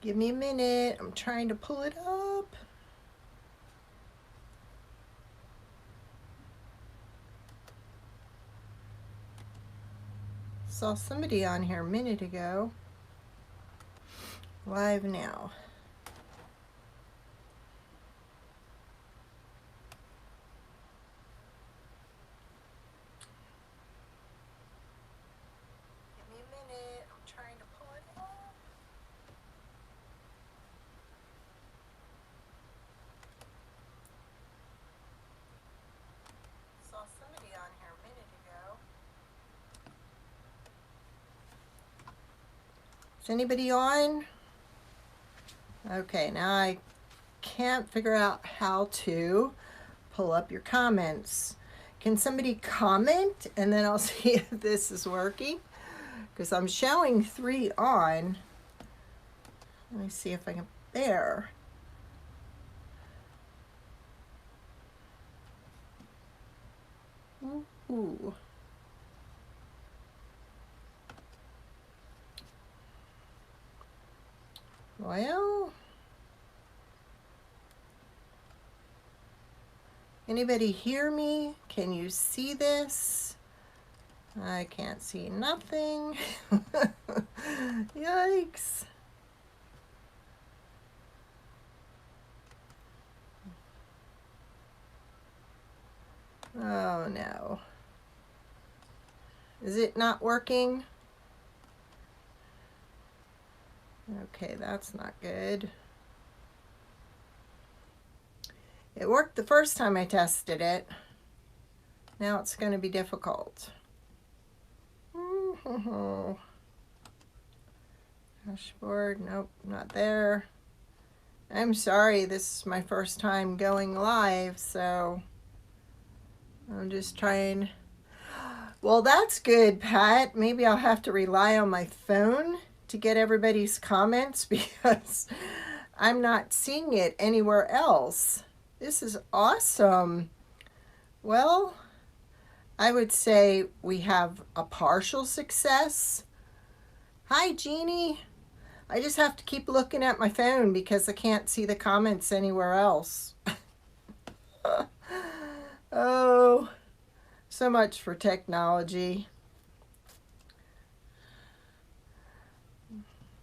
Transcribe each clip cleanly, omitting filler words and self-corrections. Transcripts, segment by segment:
Give me a minute. I'm trying to pull it up. Saw somebody on here a minute ago. Live now. Give me a minute. I'm trying to pull it up. Saw somebody on here a minute ago. Is anybody on? Okay, now I can't figure out how to pull up your comments. Can somebody comment and then I'll see if this is working? Because I'm showing 3 on. Let me see if I can, there. Ooh. Well, anybody hear me? Can you see this? I can't see nothing. Yikes. Oh no. Is it not working? Okay, that's not good. It worked the first time I tested it. Now it's going to be difficult. Dashboard, nope, not there. I'm sorry, this is my first time going live, so I'm just trying. Well, that's good, Pat. Maybe I'll have to rely on my phone to get everybody's comments because I'm not seeing it anywhere else. This is awesome. Well, I would say we have a partial success. Hi, Jeannie. I just have to keep looking at my phone because I can't see the comments anywhere else. Oh, so much for technology.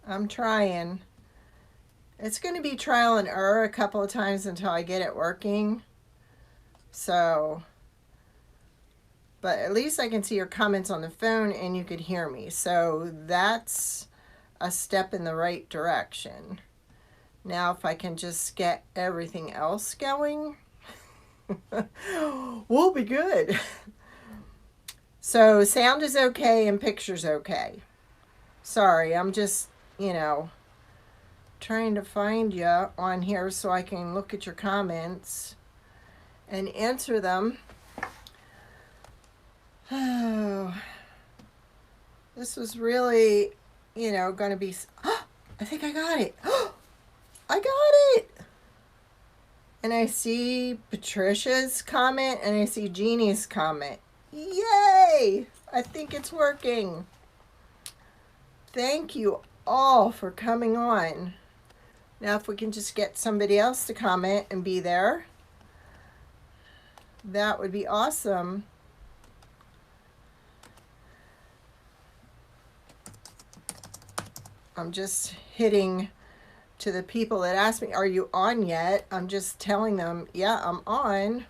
I'm trying. It's going to be trial and error a couple of times until I get it working. So, but at least I can see your comments on the phone and you could hear me. So that's a step in the right direction. Now if I can just get everything else going, we'll be good. So sound is okay and picture's okay. Sorry, I'm just, trying to find you on here so I can look at your comments and answer them. Oh, this was really, going to be, I think I got it. I got it. And I see Patricia's comment and I see Jeannie's comment. Yay! I think it's working. Thank you all for coming on. Now if we can just get somebody else to comment and be there, that would be awesome. I'm just hitting to the people that asked me, are you on yet? I'm just telling them, yeah, I'm on.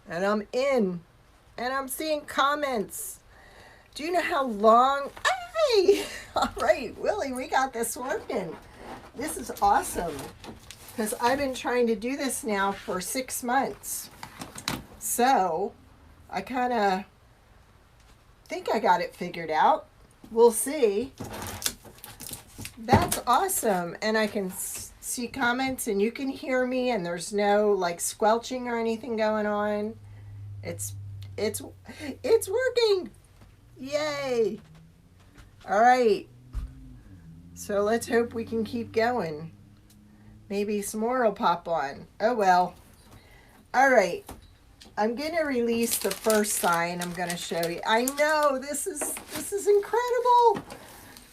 And I'm in. And I'm seeing comments. Do you know how long? Hey! All right, Willie, we got this working. This is awesome. Because I've been trying to do this now for 6 months. So, I kind of think I got it figured out. We'll see. That's awesome. And I can see comments and you can hear me and there's no like squelching or anything going on. It's working. Yay. All right. So let's hope we can keep going. Maybe some more will pop on. Oh well. All right. I'm going to release the first sign I'm going to show you. I know this is incredible.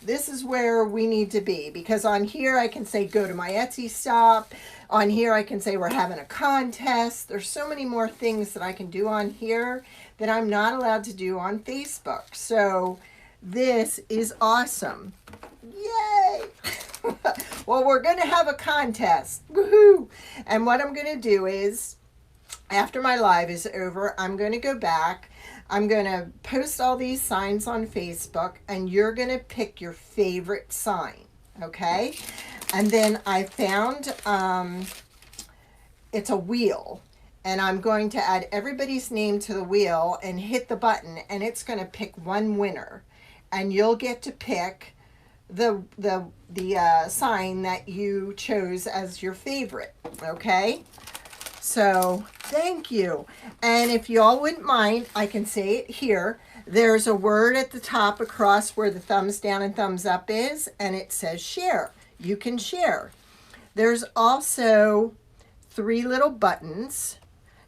This is where we need to be, because on here I can say go to my Etsy shop. On here I can say we're having a contest. There's so many more things that I can do on here that I'm not allowed to do on Facebook. So this is awesome. Yay! Well, we're going to have a contest. Woohoo! And what I'm going to do is, after my live is over, I'm going to go back. I'm going to post all these signs on Facebook, and you're going to pick your favorite sign, okay? And then I found it's a wheel, and I'm going to add everybody's name to the wheel and hit the button, and it's going to pick one winner, and you'll get to pick the sign that you chose as your favorite, okay? So thank you. And if you all wouldn't mind, I can say it here. There's a word at the top across where the thumbs down and thumbs up is, and it says share. You can share. There's also 3 little buttons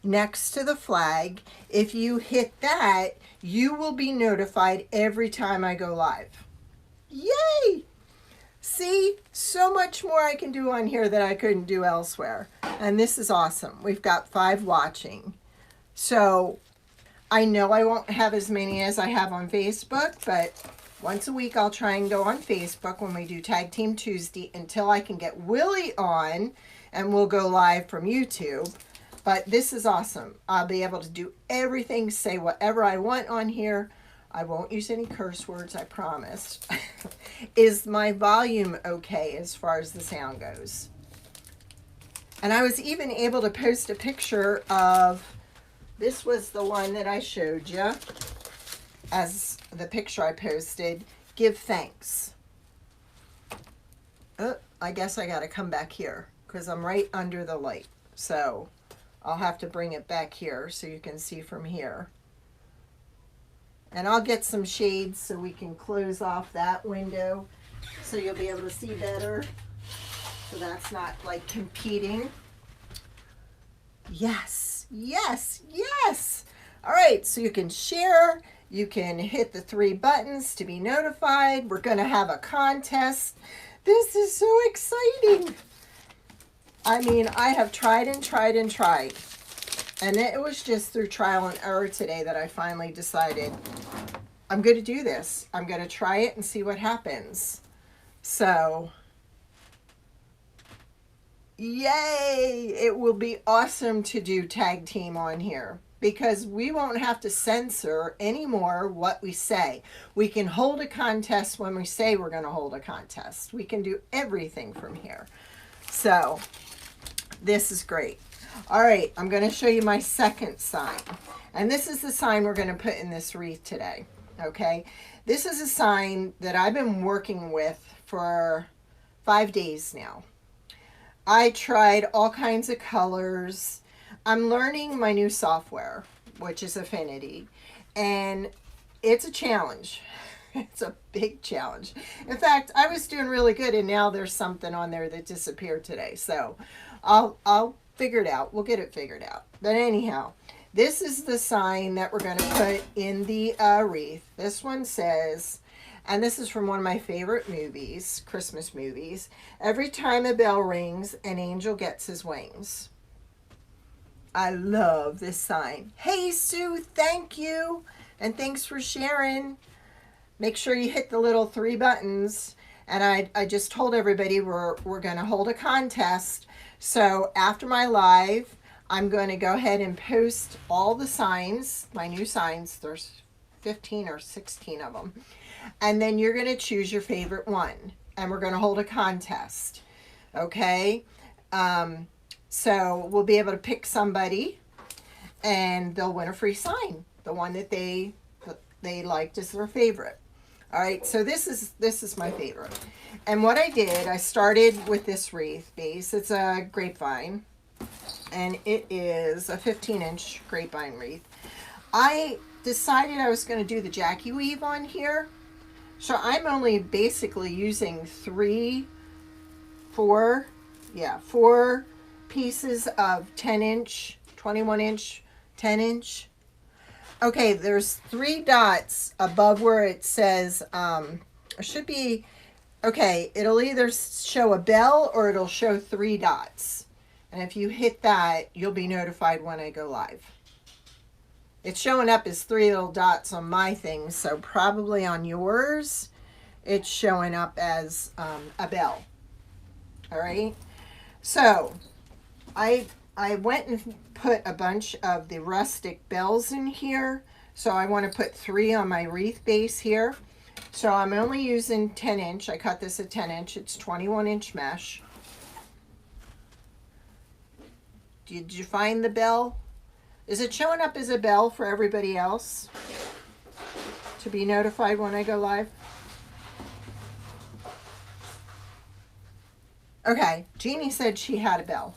next to the flag. If you hit that, you will be notified every time I go live. Yay! See, so much more I can do on here that I couldn't do elsewhere. And this is awesome. We've got 5 watching. So I know I won't have as many as I have on Facebook, but once a week I'll try and go on Facebook when we do Tag Team Tuesday until I can get Willie on, and we'll go live from YouTube. But this is awesome. I'll be able to do everything, say whatever I want on here. I won't use any curse words, I promise. Is my volume okay as far as the sound goes? And I was even able to post a picture of, this was the one that I showed you as the picture I posted, give thanks. I guess I got to come back here because I'm right under the light. So I'll have to bring it back here so you can see from here. And I'll get some shades so we can close off that window so you'll be able to see better. So that's not like competing. Yes, yes, yes. All right, so you can share. You can hit the 3 buttons to be notified. We're going to have a contest. This is so exciting. I mean, I have tried and tried and tried. And it was just through trial and error today that I finally decided I'm going to do this. I'm going to try it and see what happens. So, yay! It will be awesome to do tag team on here because we won't have to censor anymore what we say. We can hold a contest when we say we're going to hold a contest. We can do everything from here. So, this is great. All right, I'm going to show you my second sign. And this is the sign we're going to put in this wreath today, okay? This is a sign that I've been working with for 5 days now. I tried all kinds of colors. I'm learning my new software, which is Affinity, and it's a challenge. It's a big challenge. In fact, I was doing really good, and now there's something on there that disappeared today. So I'll figure it out. We'll get it figured out. But anyhow, this is the sign that we're going to put in the wreath. This one says, and this is from one of my favorite movies, Christmas movies, every time a bell rings, an angel gets his wings. I love this sign. Hey, Sue, thank you. And thanks for sharing. Make sure you hit the little 3 buttons. And I just told everybody we're going to hold a contest. So after my live, I'm going to go ahead and post all the signs, my new signs. There's 15 or 16 of them. And then you're going to choose your favorite one. And we're going to hold a contest. Okay? So we'll be able to pick somebody and they'll win a free sign. The one that they liked is their favorite. All right, so this is my favorite. And what I did, I started with this wreath base. It's a grapevine, and it is a 15-inch grapevine wreath. I decided I was going to do the Jackie weave on here, so I'm only basically using 4 pieces of 10-inch, 21-inch 10-inch. Okay, there's 3 dots above where it says, it should be, okay, it'll either show a bell or it'll show 3 dots. And if you hit that, you'll be notified when I go live. It's showing up as 3 little dots on my thing, so probably on yours, it's showing up as a bell. All right. So I went and put a bunch of the rustic bells in here. So I want to put 3 on my wreath base here. So I'm only using 10-inch. I cut this at 10-inch. It's 21-inch mesh. Did you find the bell? Is it showing up as a bell for everybody else to be notified when I go live? Okay, Jeannie said she had a bell.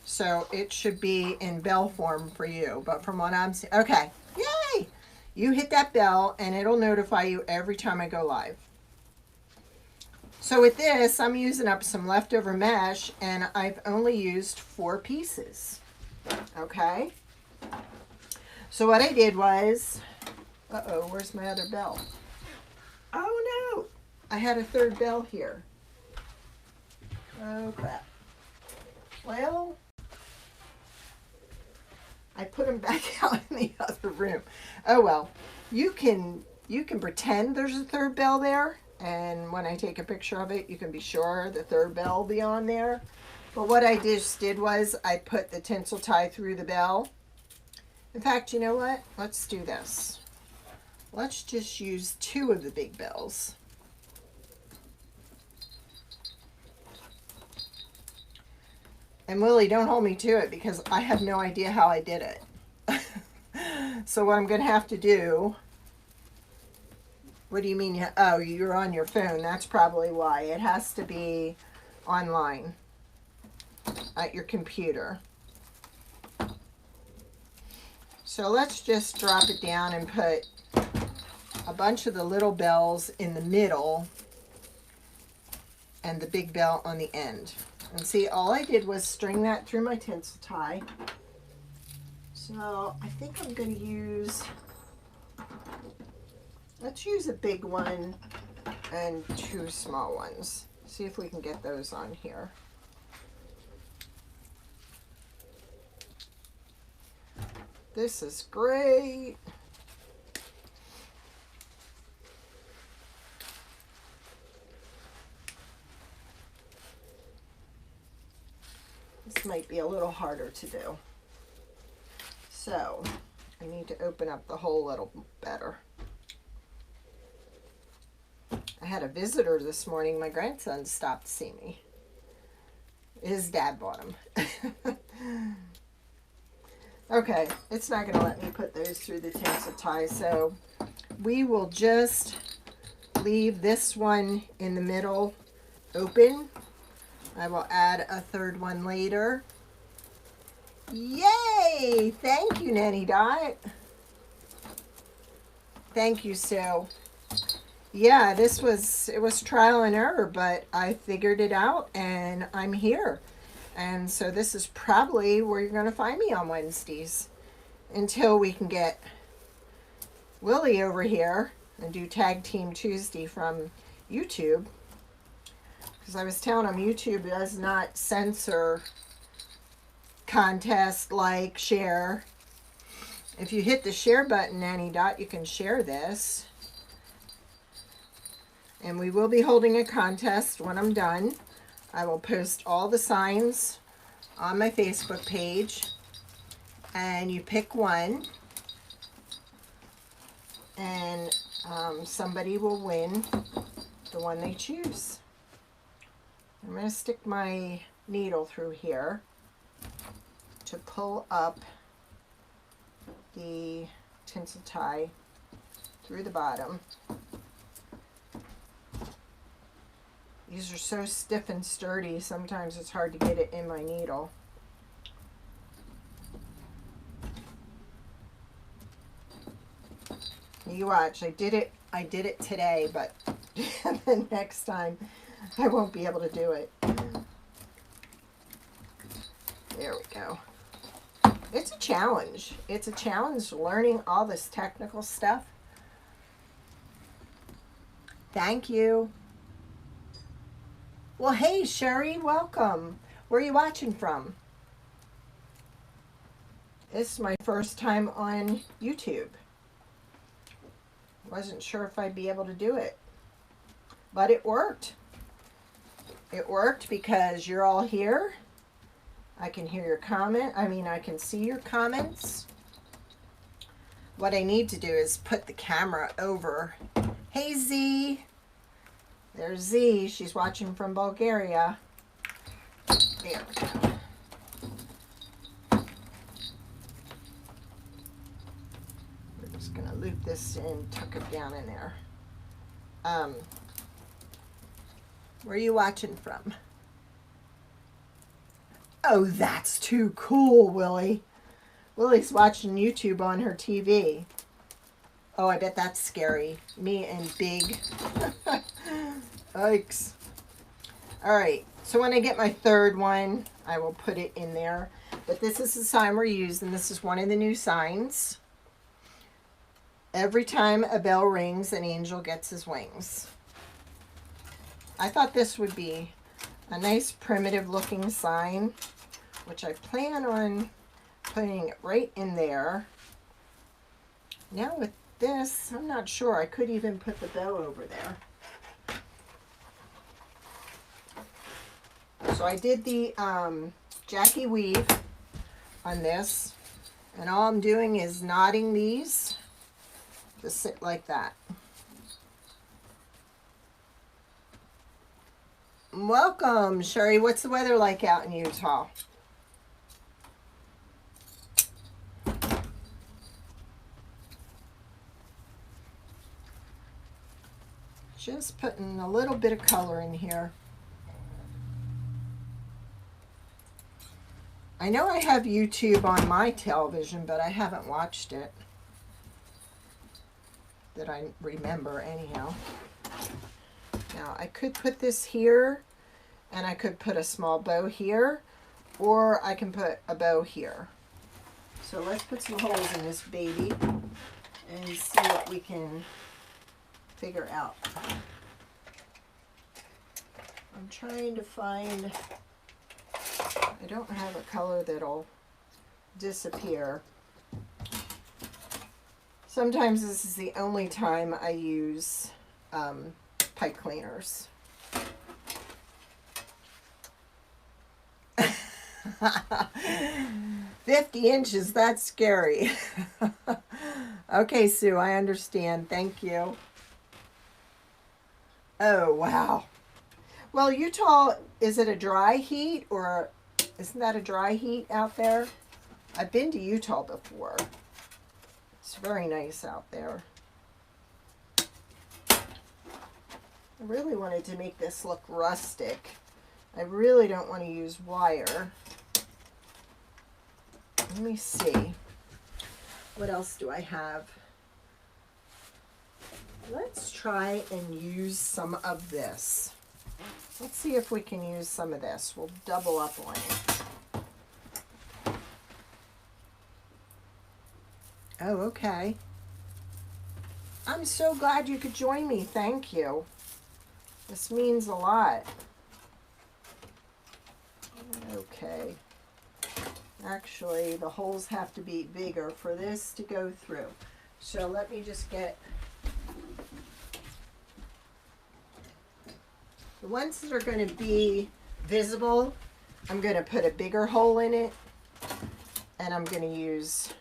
So it should be in bell form for you. But from what I'm seeing, okay, yay! You hit that bell and it'll notify you every time I go live. So with this, I'm using up some leftover mesh and I've only used 4 pieces. Okay. So what I did was, uh-oh, where's my other bell? Oh no, I had a 3rd bell here. Oh crap. Well, I put them back out in the other room. Oh well, you can pretend there's a 3rd bell there, and when I take a picture of it, you can be sure the 3rd bell will be on there. But what I just did was I put the tinsel tie through the bell. In fact, you know what? Let's do this. Let's just use 2 of the big bells. And Willie, don't hold me to it because I have no idea how I did it. So what I'm going to have to do, what do you mean? Oh, you're on your phone. That's probably why. It has to be online at your computer. So let's just drop it down and put a bunch of the little bells in the middle and the big bell on the end. And see, all I did was string that through my tinsel tie. So I think I'm going to use, let's use a big one and 2 small ones. See if we can get those on here. This is great. This might be a little harder to do. So I need to open up the hole a little better. I had a visitor this morning. My grandson stopped to see me. His dad bought him. Okay, it's not going to let me put those through the tinsel tie, so we will just leave this one in the middle open. I will add a 3rd one later. Yay! Thank you, Nanny Dot. Thank you, Sue. Yeah, it was trial and error, but I figured it out and I'm here. And so this is probably where you're going to find me on Wednesdays until we can get Willie over here and do Tag Team Tuesday from YouTube. Because I was telling him YouTube does not censor contest, like, share. If you hit the share button, Nanny Dot, you can share this. And we will be holding a contest when I'm done. I will post all the signs on my Facebook page. And you pick one. And somebody will win the one they choose. I'm going to stick my needle through here to pull up the tinsel tie through the bottom. These are so stiff and sturdy, sometimes it's hard to get it in my needle. You watch, I did it today, but the next time I won't be able to do it. There we go. It's a challenge. It's a challenge learning all this technical stuff. Thank you. Well, hey, Sherry, welcome. Where are you watching from? This is my first time on YouTube. Wasn't sure if I'd be able to do it, but it worked. It worked because you're all here. I can hear your comment. I can see your comments. What I need to do is put the camera over. Hey, Z. There's Z. She's watching from Bulgaria. There we go. We're just going to loop this in, tuck it down in there. Where are you watching from? Oh, that's too cool, Willie. Willie's watching YouTube on her TV. Oh, I bet that's scary. Me and big. Yikes. All right, so when I get my third one, I will put it in there. But this is the sign we're using. This is one of the new signs. Every time a bell rings, an angel gets his wings. I thought this would be a nice primitive looking sign, which I plan on putting it right in there. Now with this, I'm not sure. I could even put the bow over there. So I did the Jackie weave on this, and all I'm doing is knotting these to sit like that. Welcome, Sherry. What's the weather like out in Utah? Just putting a little bit of color in here. I know I have YouTube on my television, but I haven't watched it. That I remember anyhow. Now I could put this here, and I could put a small bow here, or I can put a bow here. So let's put some holes in this baby and see what we can figure out. I'm trying to find, I don't have a color that'll disappear. Sometimes this is the only time I use pipe cleaners. 50 inches, that's scary. Okay, Sue, I understand. Thank you. Oh, wow. Well, Utah, is it a dry heat, or isn't that a dry heat out there? I've been to Utah before. It's very nice out there. I really wanted to make this look rustic. I really don't want to use wire. Let me see. What else do I have? Let's try and use some of this. Let's see if we can use some of this. We'll double up on it. Oh, okay. I'm so glad you could join me. Thank you. This means a lot. Okay. Actually, the holes have to be bigger for this to go through. So let me just get the ones that are going to be visible. I'm going to put a bigger hole in it, and I'm going to use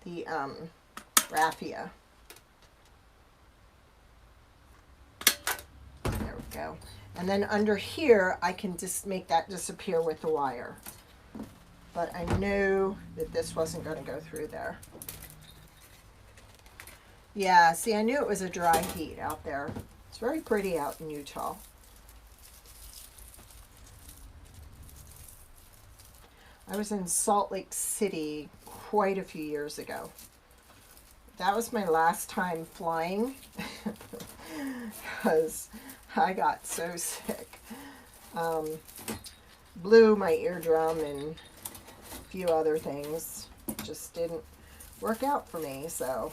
the raffia. There we go. And then under here, I can just make that disappear with the wire. But I knew that this wasn't going to go through there. Yeah, see, I knew it was a dry heat out there. It's very pretty out in Utah. I was in Salt Lake City quite a few years ago. That was my last time flying because I got so sick. Blew my eardrum and few other things. Just didn't work out for me, so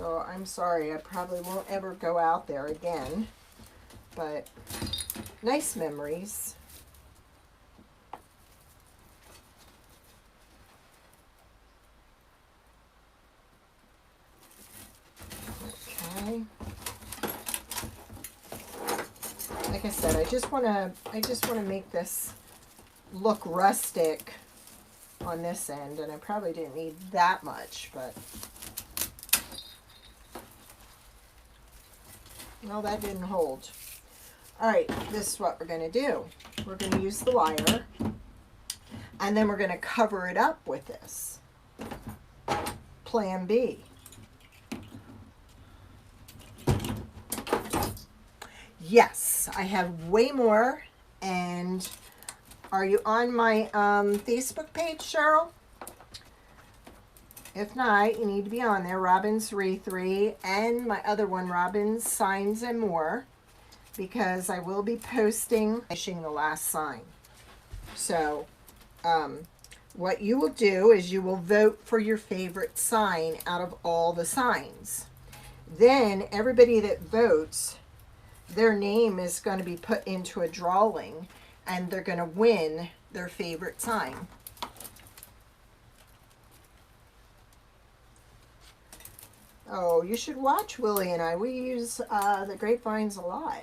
I'm sorry. I probably won't ever go out there again, but nice memories. Okay. Like I said, I just want to make this look rustic on this end, and I probably didn't need that much, but no, that didn't hold. All right, this is what we're going to do. We're going to use the wire, and then we're going to cover it up with this. Plan B. Yes, I have way more. And are you on my Facebook page, Cheryl? If not, you need to be on there. Robin's Wreathery and my other one, Robin's Signs and More, because I will be finishing the last sign. So what you will do is you will vote for your favorite sign out of all the signs. Then everybody that votes, their name is going to be put into a drawing, and they're going to win their favorite sign. Oh, you should watch Willie and I. We use the Grapevines a lot.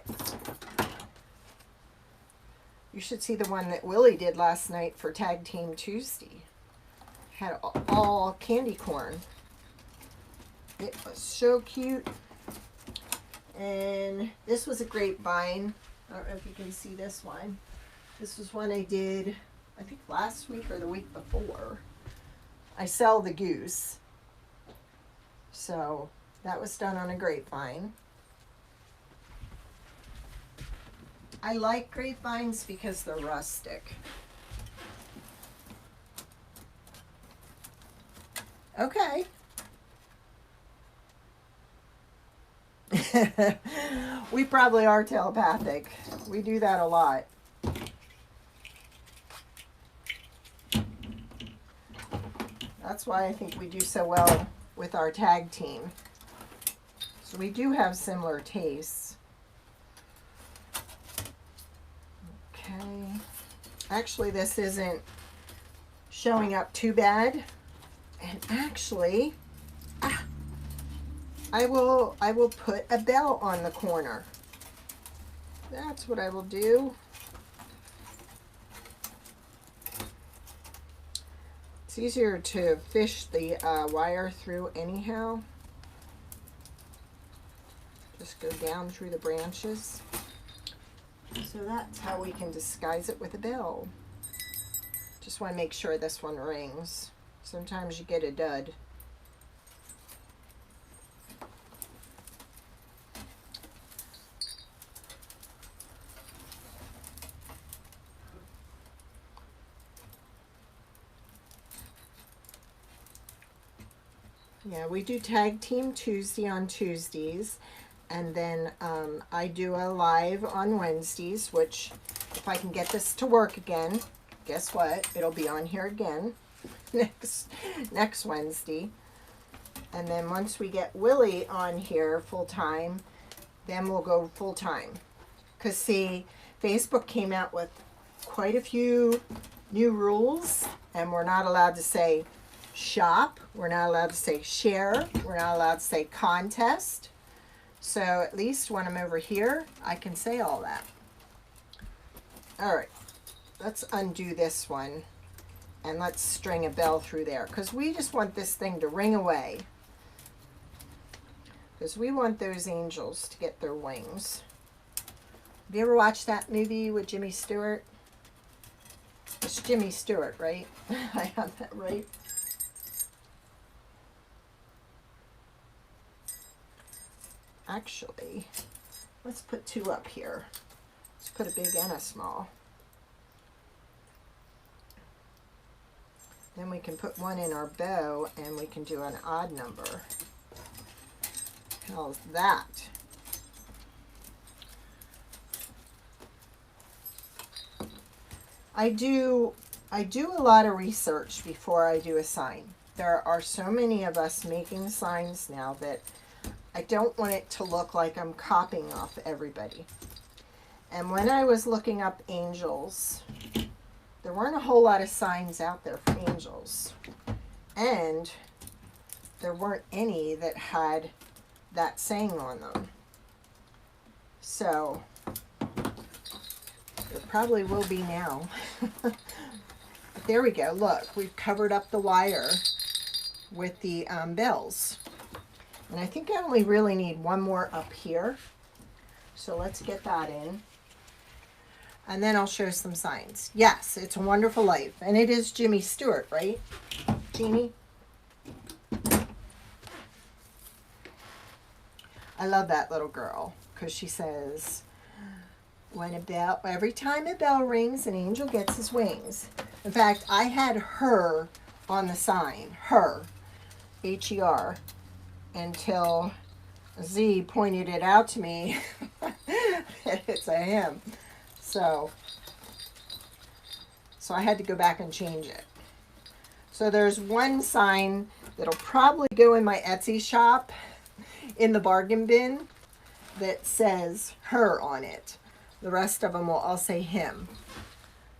You should see the one that Willie did last night for Tag Team Tuesday. Had all candy corn. It was so cute. And this was a Grapevine. I don't know if you can see this one. This was one I did, I think last week or the week before. I sell the goose. So that was done on a Grapevine. I like Grapevines because they're rustic. Okay. We probably are telepathic. We do that a lot. That's why I think we do so well with our tag team. So we do have similar tastes. Okay. Actually, this isn't showing up too bad. And actually, I will put a bell on the corner. That's what I will do. It's easier to fish the wire through anyhow. Just go down through the branches. So that's how we can disguise it with a bell. Just want to make sure this one rings. Sometimes you get a dud. Yeah, we do Tag Team Tuesday on Tuesdays, and then I do a live on Wednesdays, which if I can get this to work again, guess what? It'll be on here again next Wednesday. And then once we get Willie on here full time, then we'll go full time. Because see, Facebook came out with quite a few new rules, and we're not allowed to say shop, we're not allowed to say share, we're not allowed to say contest. So at least when I'm over here, I can say all that. All right, let's undo this one and let's string a bell through there, because we just want this thing to ring away, because we want those angels to get their wings. Have you ever watched that movie with Jimmy Stewart? It's Jimmy Stewart, right? I have that right. Actually, let's put two up here. Let's put a big and a small. Then we can put one in our bow and we can do an odd number. How's that? I do I do a lot of research before I do a sign. There are so many of us making signs now that I don't want it to look like I'm copying off everybody. And when I was looking up angels, there weren't a whole lot of signs out there for angels. And there weren't any that had that saying on them. So there probably will be now. But there we go. Look, we've covered up the wire with the bells. And I think I only really need one more up here. So let's get that in. And then I'll show some signs. Yes, It's a Wonderful Life. And it is Jimmy Stewart, right? Jeannie? I love that little girl because she says, every time a bell rings, an angel gets his wings. In fact, I had her on the sign, her, H-E-R, until Z pointed it out to me. It's a him. So I had to go back and change it. So there's one sign that'll probably go in my Etsy shop in the bargain bin that says her on it. The rest of them will all say him.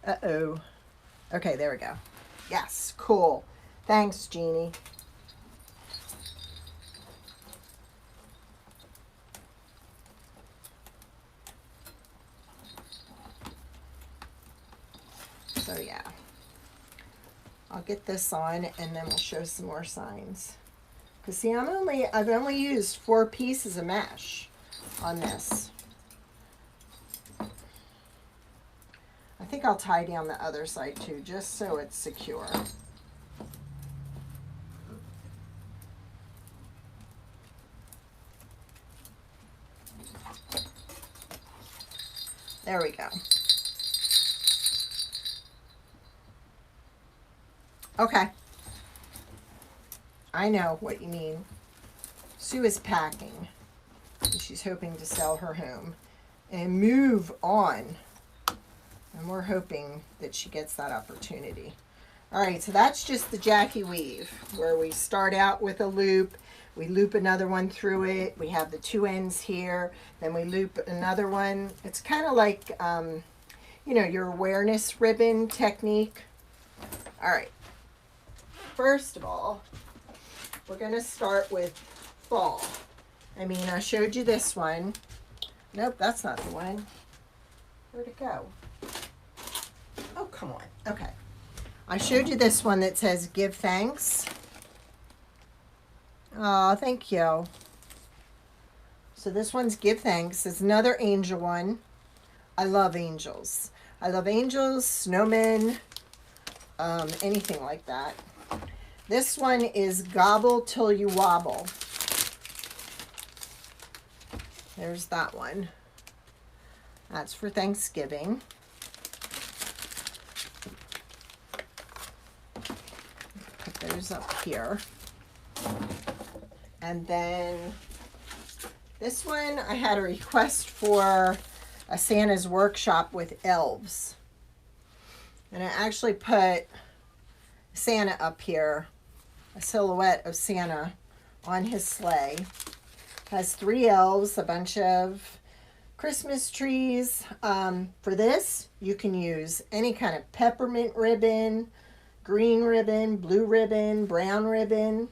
Uh-oh. Okay, there we go. Yes, cool. Thanks, Jeannie. So yeah, I'll get this on and then we'll show some more signs. Cause see, I've only used 4 pieces of mesh on this. I think I'll tie down the other side too, just so it's secure. There we go. Okay. I know what you mean. Sue is packing. And she's hoping to sell her home and move on. And we're hoping that she gets that opportunity. All right, so that's just the Jackie weave, where we start out with a loop. We loop another one through it. We have the 2 ends here. Then we loop another one. It's kind of like, you know, your awareness ribbon technique. All right. First of all, we're going to start with fall. I mean, I showed you this one. Nope, that's not the one. Where'd it go? Oh, come on. Okay. I showed you this one that says give thanks. Oh, thank you. So this one's give thanks. It's another angel one. I love angels. I love angels, snowmen, anything like that. This one is gobble till you wobble. There's that one. That's for Thanksgiving. Put those up here. And then this one, I had a request for a Santa's workshop with elves. And I actually put Santa up here, a silhouette of Santa on his sleigh. Has 3 elves, a bunch of Christmas trees. For this, you can use any kind of peppermint ribbon, green ribbon, blue ribbon, brown ribbon.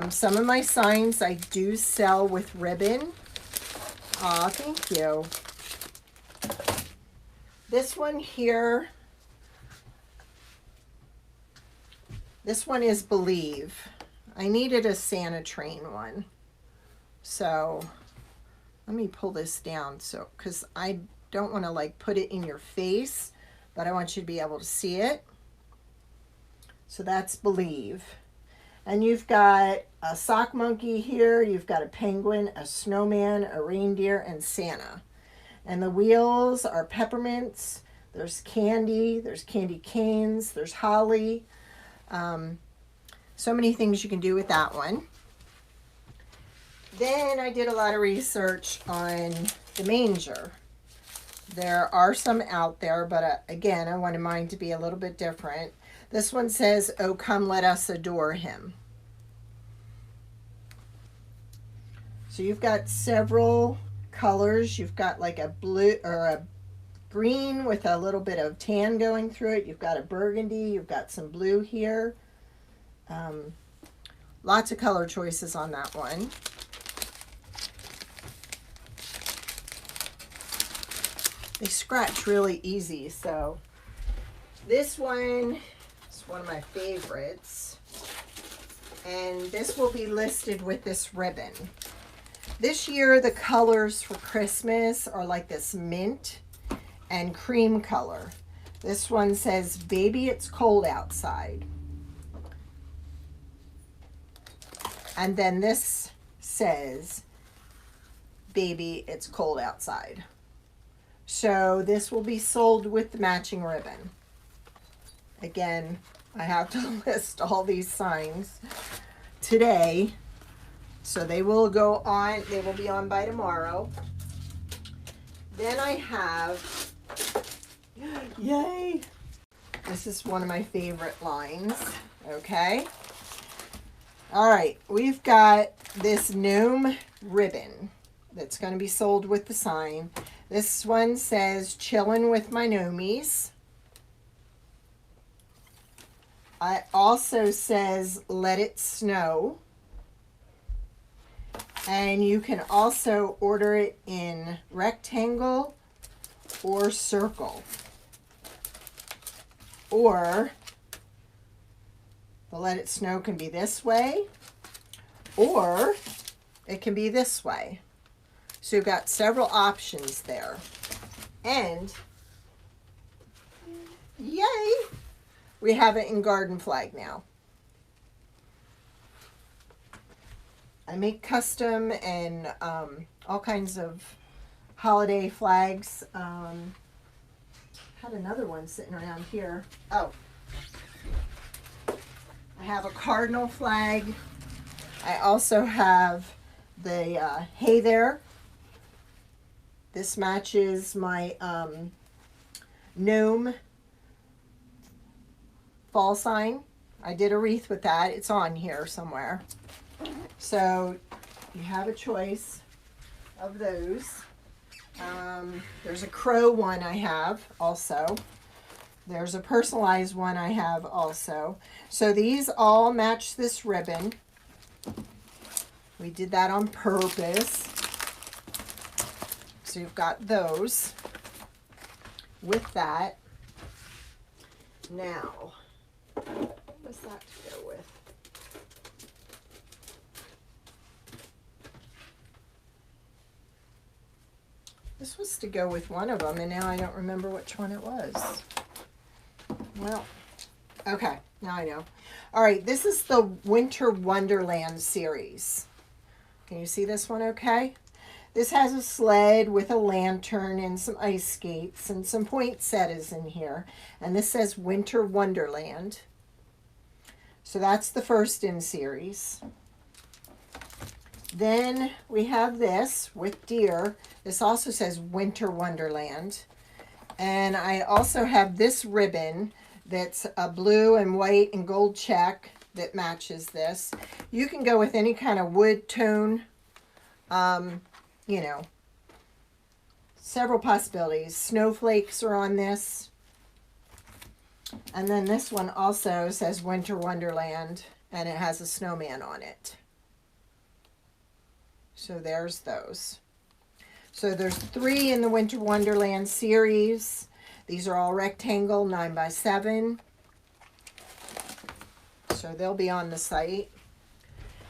Some of my signs I do sell with ribbon. Aw, thank you. This one here, this one is Believe. I needed a Santa train one. So let me pull this down, so because I don't want to like put it in your face, but I want you to be able to see it. So that's Believe. And you've got a sock monkey here, you've got a penguin, a snowman, a reindeer, and Santa. And the wheels are peppermints, there's candy canes, there's holly. So many things you can do with that one. Then I did a lot of research on the manger. There are some out there, but again, I wanted mine to be a little bit different. This one says, "Oh, come let us adore him." So you've got several colors. You've got like a blue or a green with a little bit of tan going through it. You've got a burgundy. You've got some blue here. Lots of color choices on that one. They scratch really easy, so this one is one of my favorites. And this will be listed with this ribbon. This year, the colors for Christmas are like this mint and cream color. This one says, "Baby, it's cold outside." And then this says, "Baby, it's cold outside." So this will be sold with the matching ribbon. Again, I have to list all these signs today. So they will go on, they will be on by tomorrow. Then I have, yay! This is one of my favorite lines, okay? All right, we've got this gnome ribbon that's going to be sold with the sign. This one says, "Chillin' with my gnomies." It also says, "Let it snow." And you can also order it in rectangle or circle. Or the "Let it snow" can be this way, or it can be this way. So you've got several options there. And yay, we have it in garden flag now. I make custom and all kinds of holiday flags. Had another one sitting around here. Oh, I have a cardinal flag. I also have the "Hey There." This matches my gnome fall sign. I did a wreath with that. It's on here somewhere. So you have a choice of those. There's a crow one I have also. There's a personalized one I have also. So these all match this ribbon. We did that on purpose. So you've got those with that. Now, what's that to go with? This was to go with one of them, and now I don't remember which one it was. Well, okay, now I know. All right, this is the Winter Wonderland series. Can you see this one okay? This has a sled with a lantern and some ice skates and some poinsettias in here. And this says Winter Wonderland. So that's the first in series. Then we have this with deer. This also says Winter Wonderland. And I also have this ribbon that's a blue and white and gold check that matches this. You can go with any kind of wood tone, you know, several possibilities. Snowflakes are on this. And then this one also says Winter Wonderland, and it has a snowman on it. So there's those. So there's 3 in the Winter Wonderland series. These are all rectangle, 9x7. So they'll be on the site.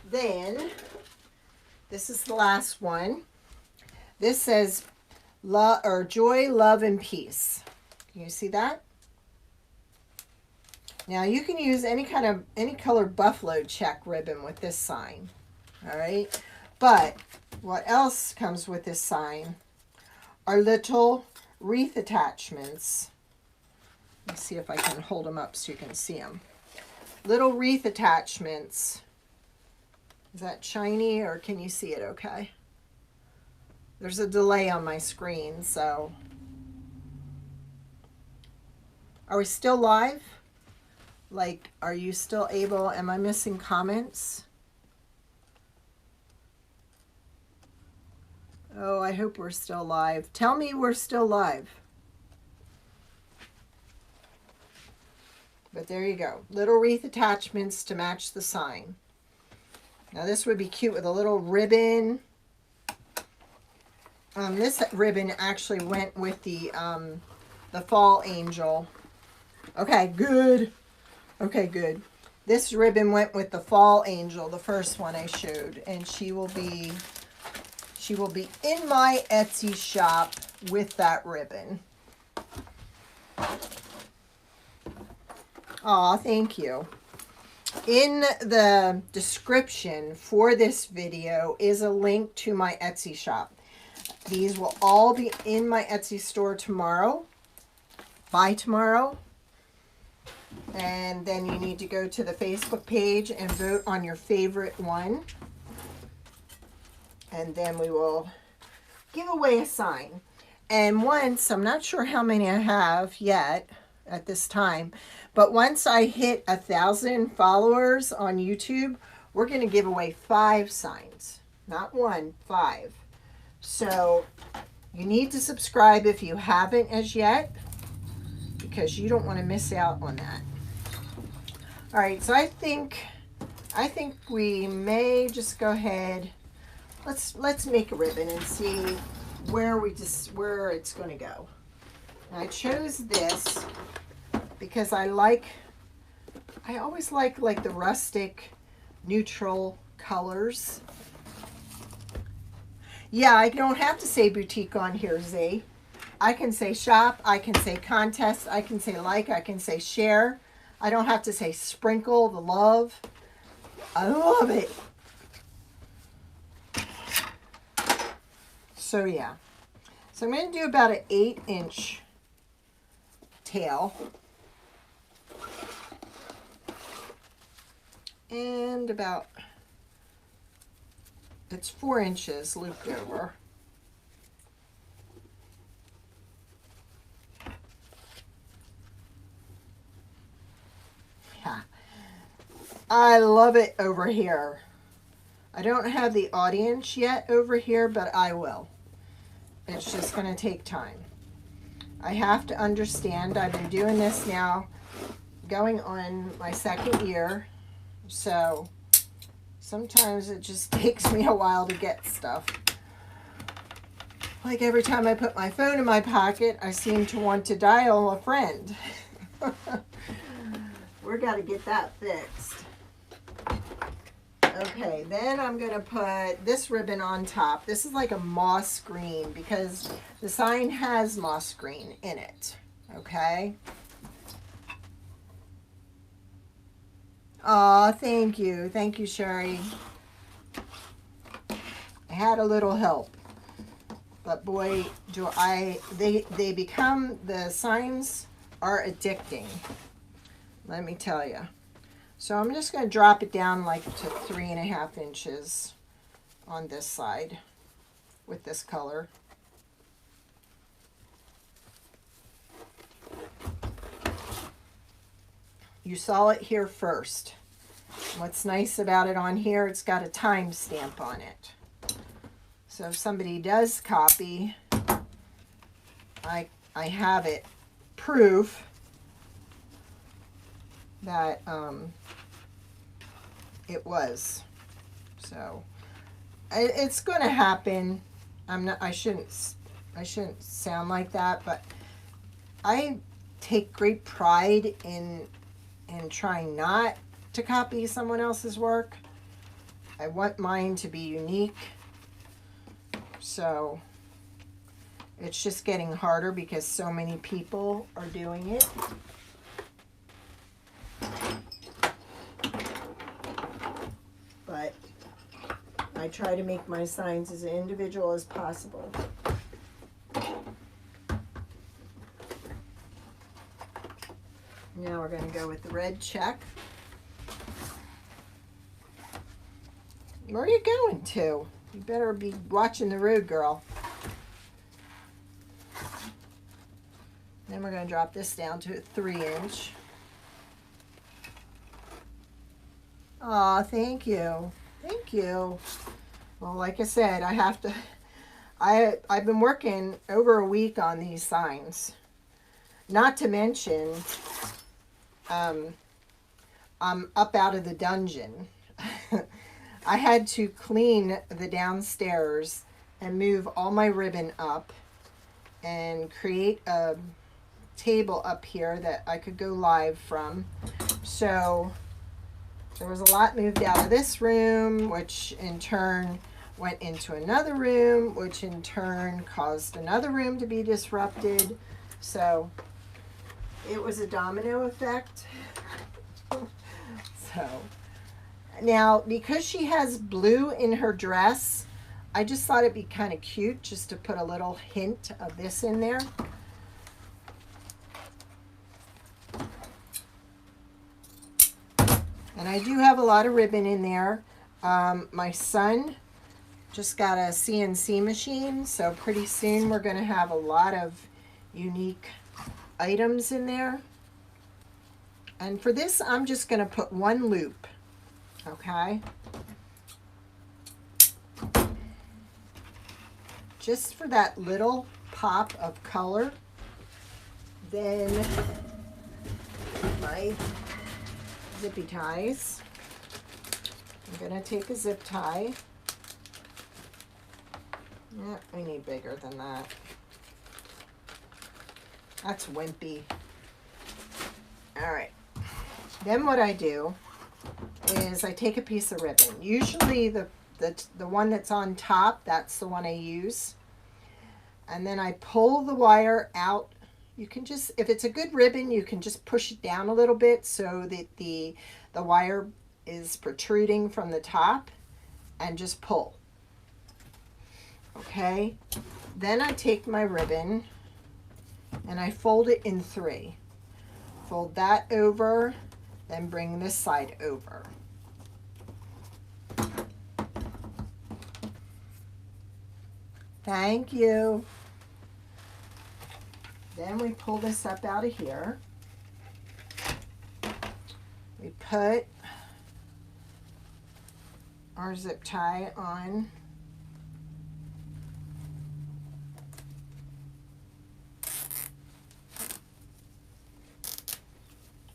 Then, this is the last one. This says joy, love, and peace. Can you see that? Now you can use any color buffalo check ribbon with this sign. All right. But what else comes with this sign are little wreath attachments. Let's see if I can hold them up so you can see them. Little wreath attachments. Is that shiny, or can you see it okay? There's a delay on my screen, so Are we still live? Like, are you still able? Am I missing comments? Oh, I hope we're still live. Tell me we're still live. But there you go. Little wreath attachments to match the sign. Now this would be cute with a little ribbon. This ribbon actually went with the fall angel. Okay, good. Okay, good. This ribbon went with the fall angel, the first one I showed, and she will be in my Etsy shop with that ribbon. Aw, thank you. In the description for this video is a link to my Etsy shop. These will all be in my Etsy store tomorrow, by tomorrow. And then you need to go to the Facebook page and vote on your favorite one. And then we will give away a sign. And once, I'm not sure how many I have yet at this time, but once I hit 1,000 followers on YouTube, we're going to give away 5 signs. Not 1, 5. So you need to subscribe if you haven't as yet, because you don't want to miss out on that. All right, so I think we may just go ahead. Let's make a ribbon and see where it's going to go. And I chose this because I always like the rustic neutral colors. Yeah, I don't have to say boutique on here, Z. I can say shop, I can say contest, I can say like, I can say share. I don't have to say sprinkle the love. I love it. So yeah. So I'm going to do about an 8-inch tail. And about, it's 4 inches looped over. Yeah. I love it over here. I don't have the audience yet over here, but I will. It's just going to take time. I have to understand, I've been doing this now going on my 2nd year. So sometimes it just takes me a while to get stuff. Like every time I put my phone in my pocket, I seem to want to dial a friend. We've got to get that fixed. Okay, then I'm going to put this ribbon on top. This is like a moss green because the sign has moss green in it. Okay. Aw, thank you. Thank you, Sherry. I had a little help. But boy, do they become, the signs are addicting. Let me tell you. So I'm just going to drop it down like to 3.5 inches on this side with this color. You saw it here first. What's nice about it on here, it's got a time stamp on it. So if somebody does copy, I have it proof that it was. So it's going to happen. I shouldn't sound like that, but I take great pride in trying not to copy someone else's work. I want mine to be unique. So it's just getting harder because so many people are doing it. But I try to make my signs as individual as possible. Now we're going to go with the red check. Where are you going to? You better be watching the road, girl. Then we're going to drop this down to a 3-inch. Aw, thank you. Thank you. Well, like I said, I've been working over a week on these signs. Not to mention, I'm up out of the dungeon. I had to clean the downstairs and move all my ribbon up and create a table up here that I could go live from. So there was a lot moved out of this room, which in turn went into another room, which in turn caused another room to be disrupted. So it was a domino effect. So now, because she has blue in her dress, I just thought it'd be kind of cute just to put a little hint of this in there. And I do have a lot of ribbon in there. My son just got a CNC machine, so pretty soon we're going to have a lot of unique items in there. And for this, I'm just going to put one loop, okay? Just for that little pop of color. Then my zippy ties. I'm going to take a zip tie. Yeah, we need bigger than that. That's wimpy. All right. Then what I do is I take a piece of ribbon. Usually the one that's on top, that's the one I use. And then I pull the wire out. You can just, if it's a good ribbon, you can just push it down a little bit so that the wire is protruding from the top, and just pull. Okay. Then I take my ribbon and I fold it in 3. Fold that over, then bring this side over. Thank you. Then we pull this up out of here. We put our zip tie on.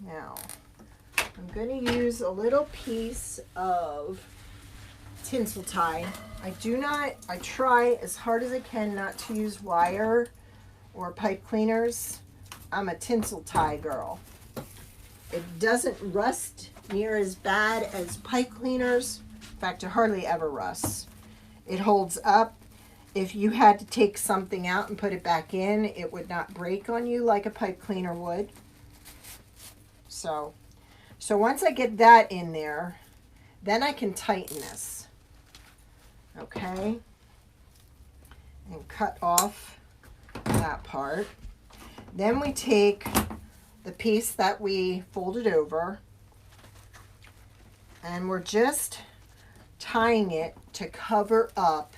Now, I'm going to use a little piece of tinsel tie. I try as hard as I can not to use wire or pipe cleaners. I'm a tinsel tie girl. It doesn't rust near as bad as pipe cleaners. In fact, it hardly ever rusts. It holds up. If you had to take something out and put it back in, it would not break on you like a pipe cleaner would. So once I get that in there, then I can tighten this. Okay? And cut off that part. Then we take the piece that we folded over, and we're just tying it to cover up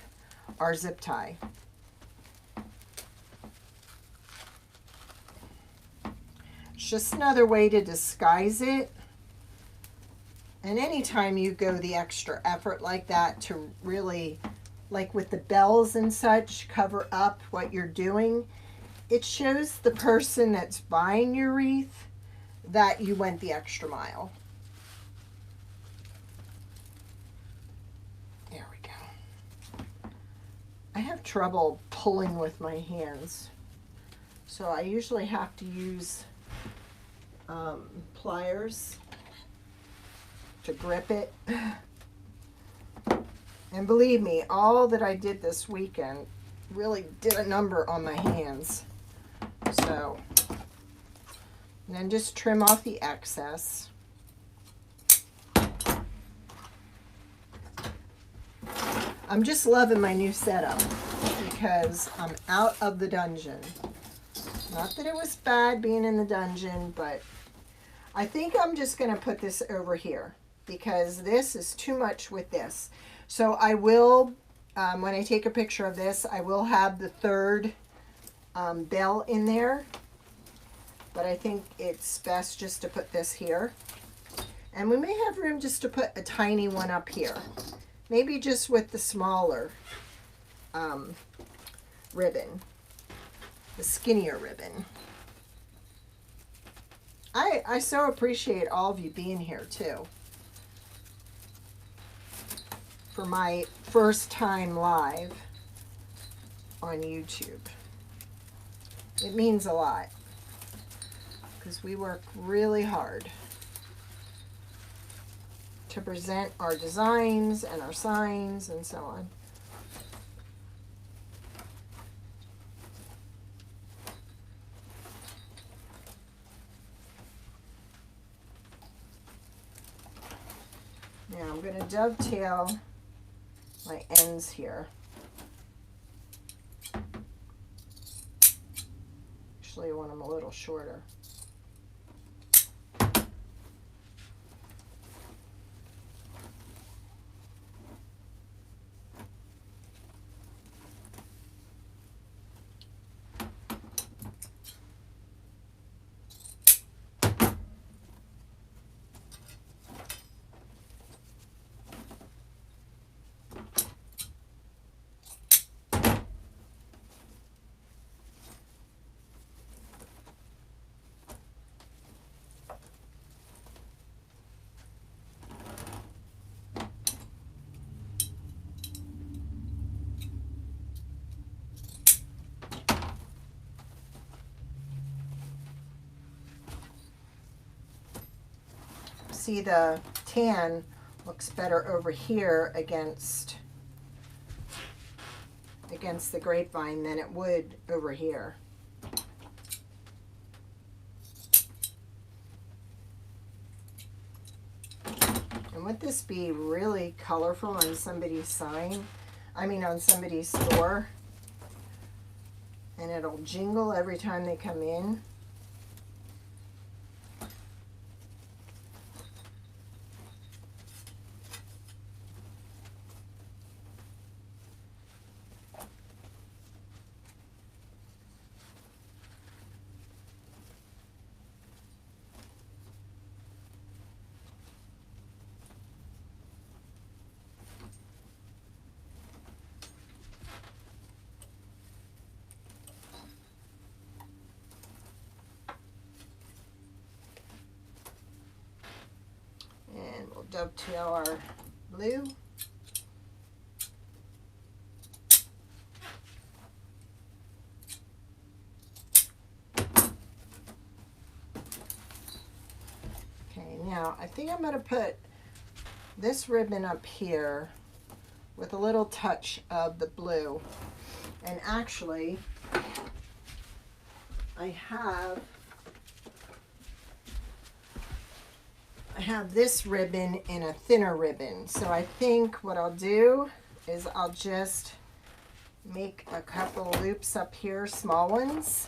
our zip tie. It's just another way to disguise it. And anytime you go the extra effort like that to really, like with the bells and such, cover up what you're doing, it shows the person that's buying your wreath that you went the extra mile. There we go. I have trouble pulling with my hands, so I usually have to use pliers to grip it. And believe me, all that I did this weekend really did a number on my hands. So, and then just trim off the excess. I'm just loving my new setup because I'm out of the dungeon. Not that it was bad being in the dungeon, but I think I'm just going to put this over here because this is too much with this. So I will, when I take a picture of this, I will have the third bell in there. but I think it's best just to put this here. And we may have room just to put a tiny one up here. Maybe just with the smaller ribbon, the skinnier ribbon. I so appreciate all of you being here too. For my first time live on YouTube. It means a lot because we work really hard to present our designs and our signs and so on. Now I'm going to dovetail my ends here. Actually, I want them a little shorter. See, the tan looks better over here against the grapevine than it would over here. And would this be really colorful on somebody's sign? I mean on somebody's store? And it'll jingle every time they come in. Dovetail our blue. Okay, now I think I'm going to put this ribbon up here with a little touch of the blue. And actually, I have this ribbon in a thinner ribbon. So I think what I'll do is I'll just make a couple loops up here, small ones.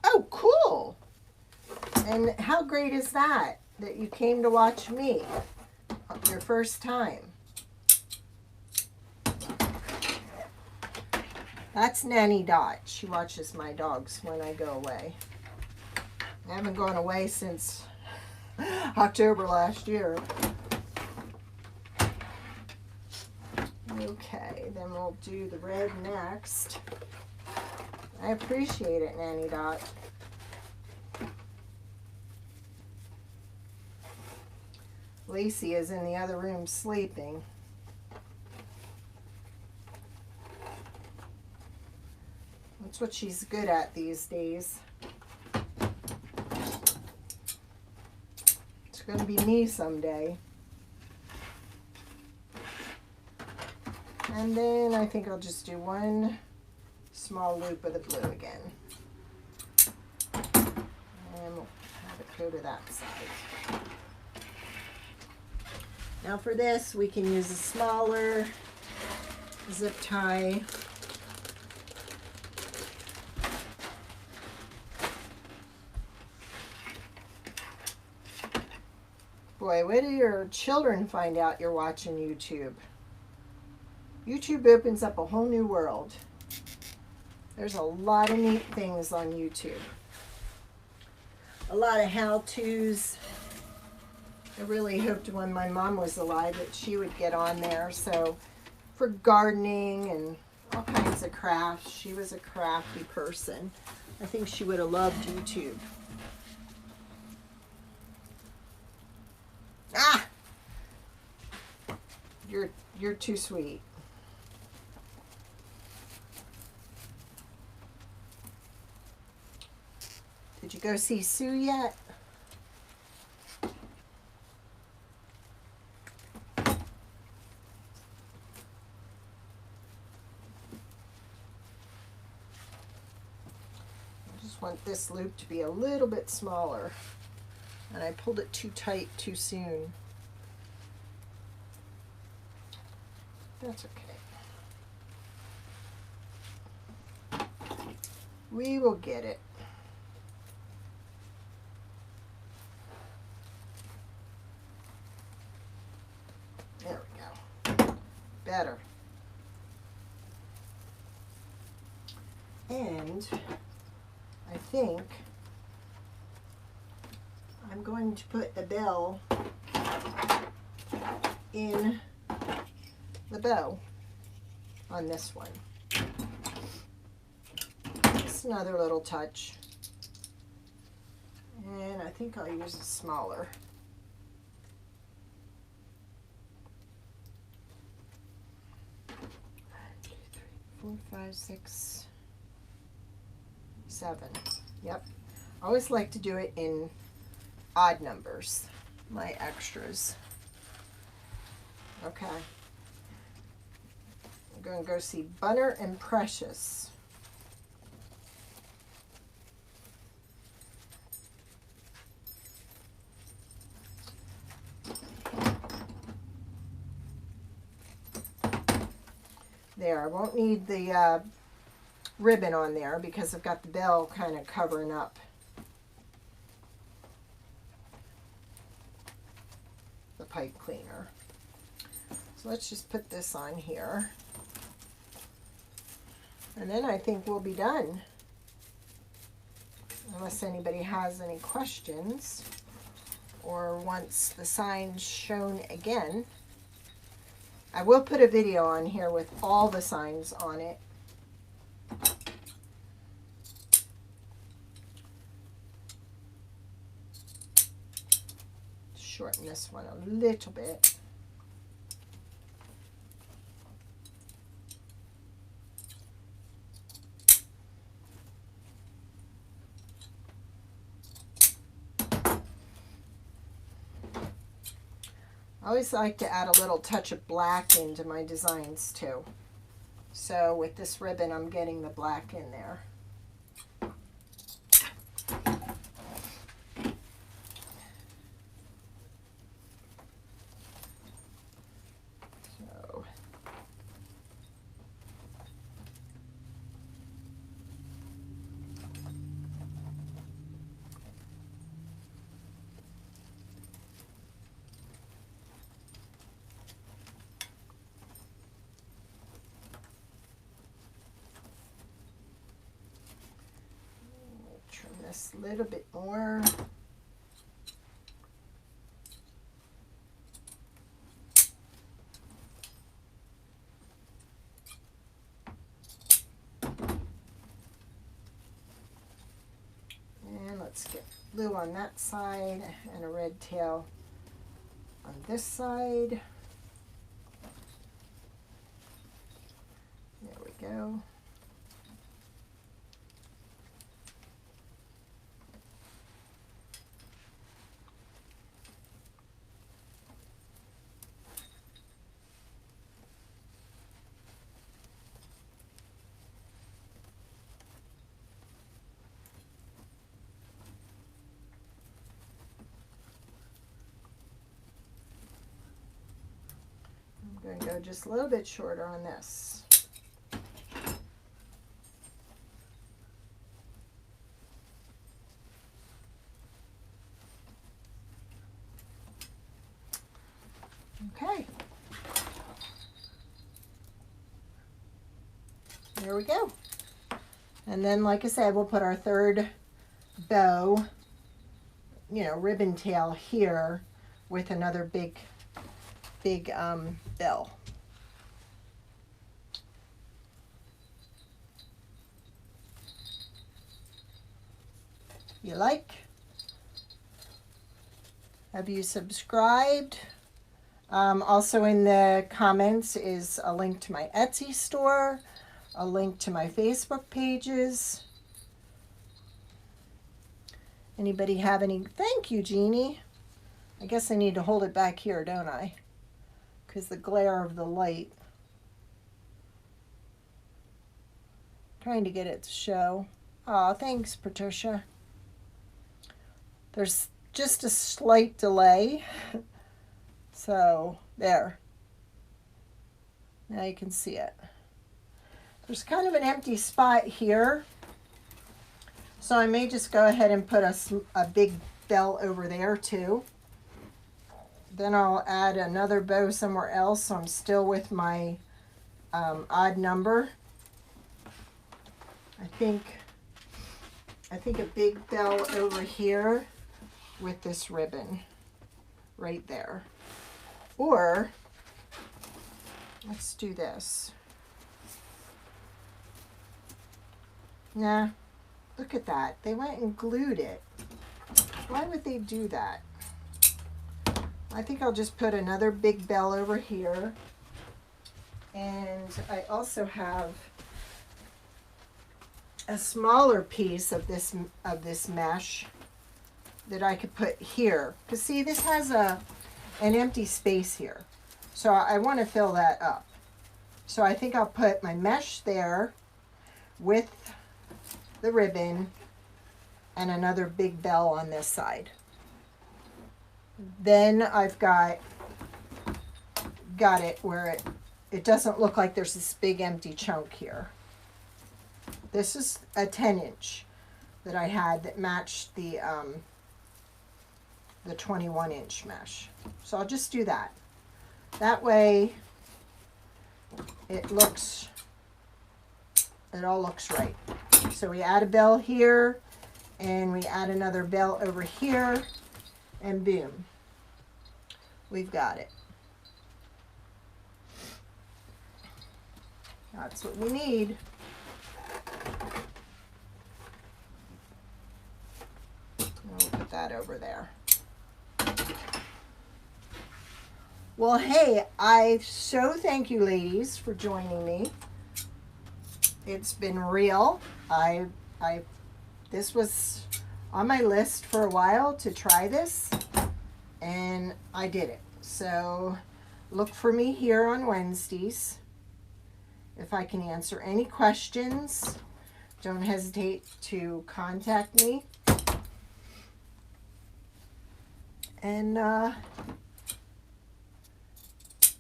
Oh, cool. And how great is that you came to watch me your first time? That's Nanny Dot. She watches my dogs when I go away. I haven't gone away since October last year. Okay, then we'll do the red next. I appreciate it, Nanny Dot. Lacey is in the other room sleeping. That's what she's good at these days. It's going to be me someday. And then I think I'll just do one small loop of the blue again. And we'll have it go to that side. Now for this, we can use a smaller zip tie. Boy, wait till your children find out you're watching YouTube. YouTube opens up a whole new world. There's a lot of neat things on YouTube. A lot of how-tos. I really hoped when my mom was alive that she would get on there. So for gardening and all kinds of crafts. She was a crafty person. I think she would have loved YouTube. Ah! You're too sweet. Did you go see Sue yet? Want this loop to be a little bit smaller, and I pulled it too tight too soon. That's okay. We will get it. There we go. Better. And I think I'm going to put the bell in the bow on this one. Just another little touch. And I think I'll use a smaller. One, 2, 3, 4, 5, 6, 7. Yep. I always like to do it in odd numbers, my extras. Okay. I'm going to go see Bunner and Precious. There, I won't need the ribbon on there because I've got the bell kind of covering up the pipe cleaner. So let's just put this on here, and then I think we'll be done, unless anybody has any questions or wants the signs shown again. I will put a video on here with all the signs on it. Shorten this one a little bit. I always like to add a little touch of black into my designs too. So with this ribbon, I'm getting the black in there. This a little bit more. And let's get blue on that side and a red tail on this side. There we go. I'm going to go just a little bit shorter on this. Okay. There we go. And then, like I said, we'll put our third bow, you know, ribbon tail here with another big bell. You like? Have you subscribed? Also in the comments is a link to my Etsy store, a link to my Facebook pages. Anybody have any? Thank you, Jeannie. I guess I need to hold it back here, don't I? Because the glare of the light. Trying to get it to show. Aw, thanks, Patricia. There's just a slight delay. So, there. Now you can see it. There's kind of an empty spot here. So I may just go ahead and put a big bell over there too. Then I'll add another bow somewhere else, so I'm still with my odd number. I think a big bell over here with this ribbon right there. Or let's do this. Nah, look at that. They went and glued it. Why would they do that? I think I'll just put another big bell over here. And I also have a smaller piece of this mesh that I could put here. Because see, this has an empty space here. So I want to fill that up. So I think I'll put my mesh there with the ribbon and another big bell on this side. Then I've got it where it doesn't look like there's this big empty chunk here. This is a 10-inch that I had that matched the 21-inch mesh. So I'll just do that. That way it all looks right. So we add a bell here and we add another bell over here, and boom, we've got it. That's what we need. We'll put that over there. Well, hey, I so thank you, ladies, for joining me. It's been real. This was on my list for a while to try this, and I did it. So look for me here on Wednesdays. If I can answer any questions, don't hesitate to contact me. And I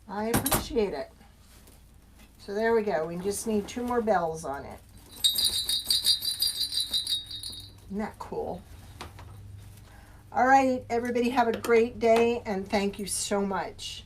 appreciate it. So there we go. We just need 2 more bells on it. Isn't that cool? All right, everybody have a great day, and thank you so much.